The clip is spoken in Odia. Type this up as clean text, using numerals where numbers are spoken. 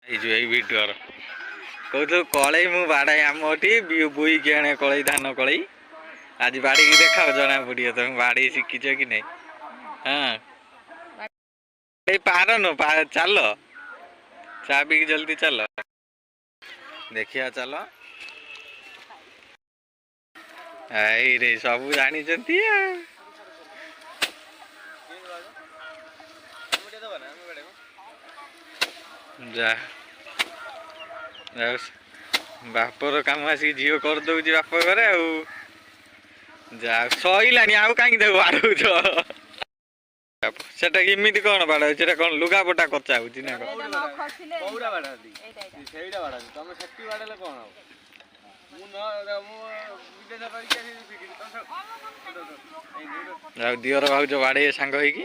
ଏଇ ଭିଡିଓର କହୁଥିଲୁ କଳେଇ ମୁଁ ବାଡ଼ାଇ ଆମଠି ବୁଇକି ଆଣେ କଳେଇ ଧାନ କଳେଇ ଆଜି ବାଡ଼ିକି ଦେଖାଅ ଜଣା ପଡ଼ିବ ତମେ ବାଡ଼େଇ ଶିଖିଛ କି ନାଇଁ। ହଁ ଏଇ ପାର ଚାଲ ଚା ପିଇକି ଜଲ୍ଦି ଚାଲ ଦେଖିବା ଚାଲ। ଏଇରେ ସବୁ ଜାଣିଛନ୍ତି ଆଉ। ଯା ବାପର କାମ ଆସିକି ଝିଅ କରିଦଉଛି ବାପ ଘରେ ଆଉ। ଯା ସଇଲାଣି ଆଉ କାହିଁକି ତାକୁ ବାଡ଼ଉଛ। ସେଟା ଏମିତି କଣ ବାଡ଼ାଉଛି ସେଟା କଣ ଲୁଗାପଟା କଚା ହଉଛି ନା କଣ? ଆଉ ଦିଅର ଭାଉଜ ବାଡ଼େଇବେ ସାଙ୍ଗ ହେଇକି।